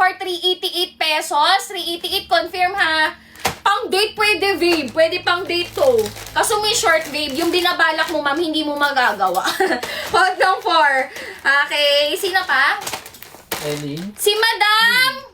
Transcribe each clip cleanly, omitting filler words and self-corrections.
cart 388 pesos. 388 confirm ha. Pang date pwede, babe. Pwede pang date to. Kaso may short, babe. Yung binabalak mo, ma'am, hindi mo magagawa. Huwag ng 4. Okay. Sino pa? Eileen. Si Madam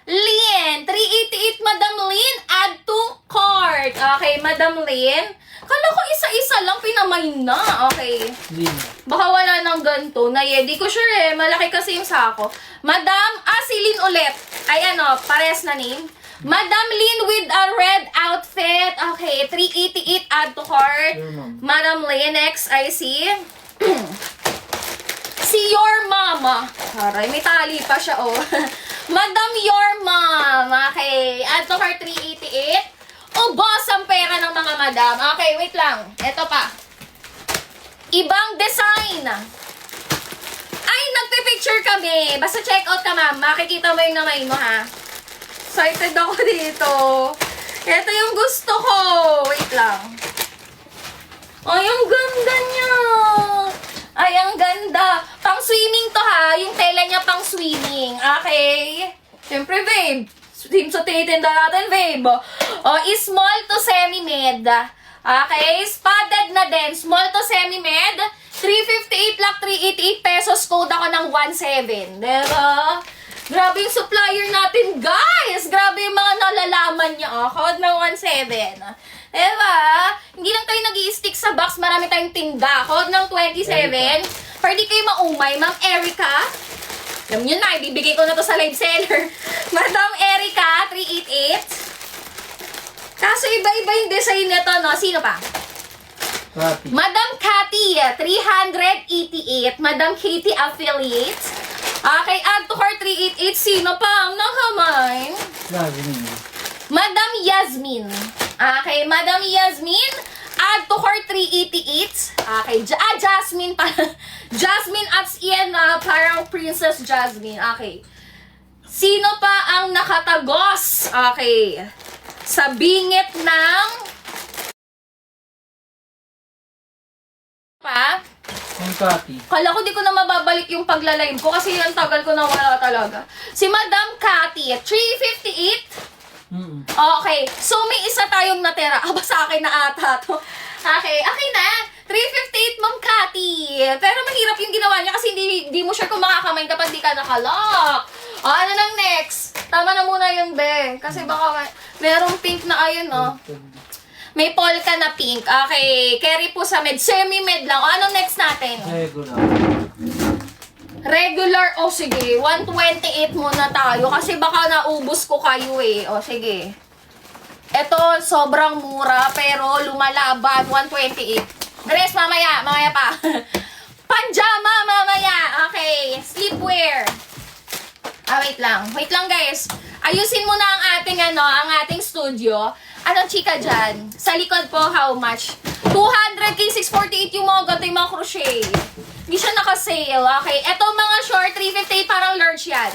Lynn. 388, Madam Lynn. Add to cart. Okay, Madam Lynn. Kala ko isa-isa lang pinamain na. Okay. Lynn. Baka wala nang ganito. Di ko sure eh. Malaki kasi yung sako. Madam, si Lynn ulit. Ay ano, pares na name. Madam Lynn with a red outfit. Okay, 388 add to cart. Madam Lynn, next I see. Si Your Mama. Aray, may tali pa siya, oh. Madam Your Mom. Okay, add to cart 388. Ubos ang pera ng mga madam. Okay, wait lang. Ito pa. Ibang design. Ay, nagpipicture kami. Basta check out ka, ma'am. Makikita mo yung namay mo, ha? Excited ako dito. Ito yung gusto ko. Wait lang. Ay, ang ganda niya. Ay, ang ganda. Pang swimming to, ha? Yung tela niya pang swimming. Okay? Siyempre, babe. Swim sa titinda natin, babe. Small to semi-med. Okay? Spotted na din. Small to semi-med. 358 lang, 388 pesos. Code ako ng 17. Diba? Grabe yung supplier natin, guys! Grabe yung mga nalalaman niya, oh. Code ng 17. Diba? Hindi lang tayo nag-i-stick sa box, marami tayong tinda. Code ng 27. Pwede kayo maumay, Ma'am Erica. Alam nyo na, ibibigay ko na to sa live seller. Madam Erica, 388. Kaso iba-iba yung design nito, no? Sino pa? Cathy. Madam Cathy, 388. Madam Katie Affiliate. Okay, add to cart 388. Sino pa ang nakamay? Yasmin. Madam Yasmin. Okay, Madam Yasmin. Add to cart 388. Okay, Jasmine pa. Jasmine at Ian, parang Princess Jasmine. Okay. Sino pa ang nakatagos? Okay. Sa bingit ng... Pa? Ang Cathy. Kala ko di ko na mababalik yung paglalive ko kasi yung tagal ko na wala talaga. Si Madam Cathy, 358. Okay, so may isa tayong natira. Aba sa akin na ata to. Okay, na. 358, Ma'am Cathy. Pero mahirap yung ginawa niya kasi hindi mo sure kung makakamain kapag di ka nakalock. Ano nang next? Tama na muna yun, be. Kasi baka merong pink na ayun, oh. May polka na pink. Okay, carry po sa med. Semi-med lang. Anong next natin? Regular. O sige, 128 muna tayo. Kasi baka naubos ko kayo eh. O sige. Ito, sobrang mura. Pero lumalaban. 128. Dress, mamaya. Mamaya pa. Panjama, mamaya. Okay. Sleepwear. Wait lang. Wait lang, guys. Ayusin muna ang ating studio. Anong chika dyan? Sa likod po, how much? 200k, 648 yung mga ganito, yung mga crochet. Hindi siya naka-sale. Okay. Ito mga short, 358, parang large yan.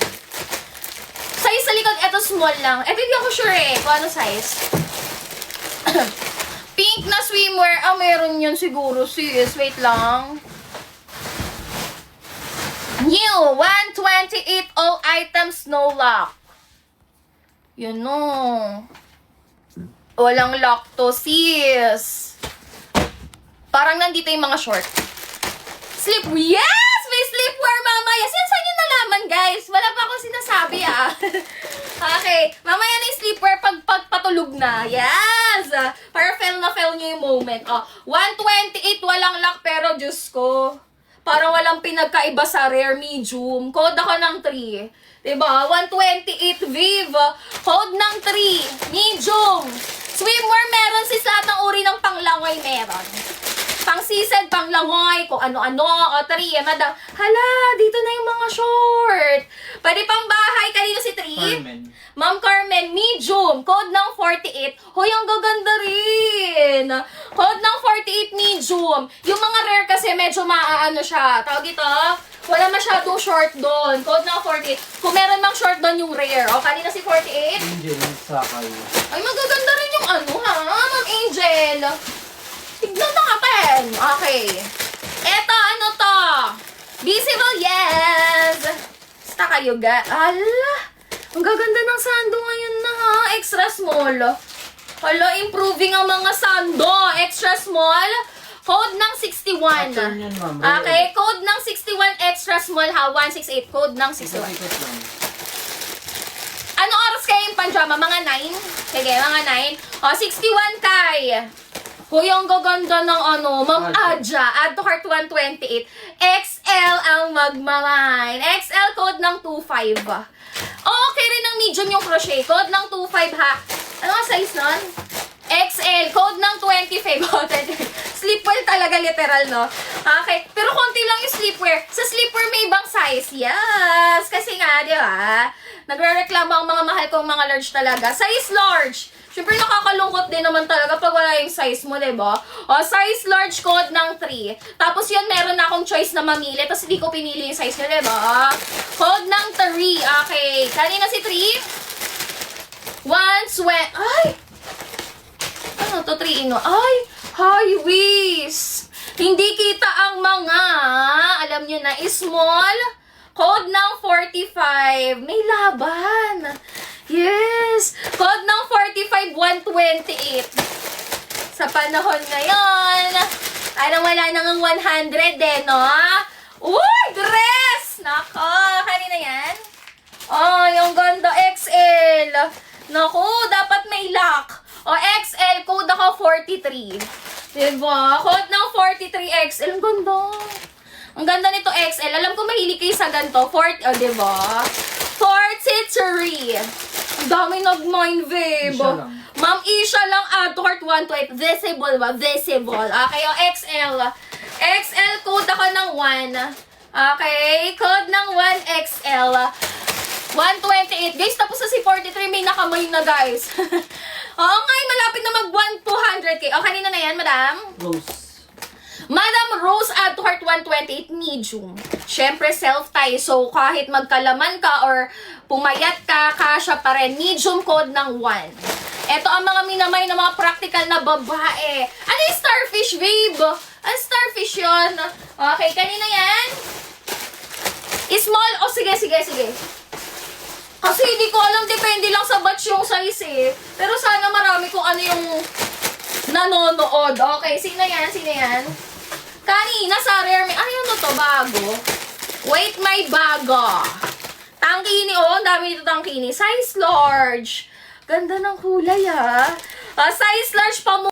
Size sa likod, ito small lang. Ito hindi ako sure eh, kung ano size. Pink na swimwear. Meron yun siguro, sis. Wait lang. New, 128, all items, no lock. Yun no. Walang lock to, sis. Parang nandito yung mga short. Yes! May sleepwear mamaya. Saan yung nalaman, guys? Wala pa akong sinasabi, Okay. Mamaya na yung sleepwear pag patulog na. Yes! Para fell nyo yung moment. 128, walang lock, pero Diyos ko. Parang walang pinagkaiba sa rare medium. Code ako ng 3. Diba? 128 Vive. Code ng 3. Medium. Swimwear meron sis, lahat ng uri ng panglangoy meron. Pang season, panglangoy, kung ano-ano. O 3, madam. Hala, dito na yung mga short. Pwede pang bahay. Kanino si 3? Carmen. Ma'am Carmen, medium. Code ng 48. Hoy, ang gaganda rin. Code ng 48 medium. Yung mga rare kasi medyo maaano siya. Tawag dito, wala masyadong short doon. Code ng 48. Kung meron mang short doon yung rare. O, kanina si 48? Angel, sakay. Ay, magaganda rin yung Ma'am Angel. Tignan natin. Okay. Eto, ano to? Visible, yes. Basta kayo, Ala. Ang gaganda ng sando ngayon na ha. Extra small. Hala, improving ang mga sando. Extra small. Code ng 61. Pattern yan, ma'am. Okay, code ng 61 extra small ha. 168. Code ng 61. Ikot lang. Anong oras kayo yung panjama? Mga 9? Sige, mga 9. O, 61 kay. Hoy, ang gaganda ng ano, Ma'am Adja. Add to cart 128. XL ang magmamain. XL code ng 25. Okay rin ng medium yung crochet. Code ng 25 ha. Ano ang size nun? XL. Code ng 25. Sleepwear talaga literal, no? Okay. Pero konti lang yung sleepwear. Sa sleepwear may ibang size. Yes. Kasi nga, di ba? Nagre-reklamo ang mga mahal kong mga large talaga. Size large. Siyempre, nakakalungkot din naman talaga pag wala yung size mo, diba? O, size large code ng 3. Tapos yun, meron na akong choice na mamili. Tapos hindi ko pinili yung size niya, diba? Code ng 3. Okay. Kanina si 3? Ay! Ano to, 3 ino? Ay! High waist! Hindi kita ang mga, alam nyo na, small. Code ng 45. May laban. Yes! Code ng 45, 128. Sa panahon ngayon, parang wala nang 100 no? Uy! Dress! Nako! Kanina yan? Oh, yung ganda XL. Naku, dapat may lock. O, XL, code ako 43. Diba? Code ng 43 XL. Ang ganda. Ang ganda nito XL. Alam ko mahilig kayo sa ganito. Diba? 43. Ang dami nag-mind, babe. Isa lang. Ma'am, Isha lang. Add to cart 128. Visible ba? Visible. Okay, o XL. XL, code ako ng 1. Okay, code ng 1 XL. 128. Guys, tapos na si 43. May nakamay na, guys. Oo nga, malapit na mag 200k. O, kanina na yan, madam? Rose. Madam Rose, add to cart 128, medium. Siyempre, self-tie. So, kahit magkalaman ka or pumayat ka, kasya pa rin. Medium code ng 1. Ito ang mga minamay na mga practical na babae. Ano yung starfish, babe? Ang starfish yun. Okay, kanina yan? Small. O, sige. Kasi hindi ko alam, depende lang sa batch yung size eh. Pero sana marami kung ano yung nanonood. Okay, sino yan? Kanina sa rare may, ano to, bago? Wait, may bago. Tangkini, oh, ang dami nito tangkini. Size large. Ganda ng kulay, ha. Size large pa mo.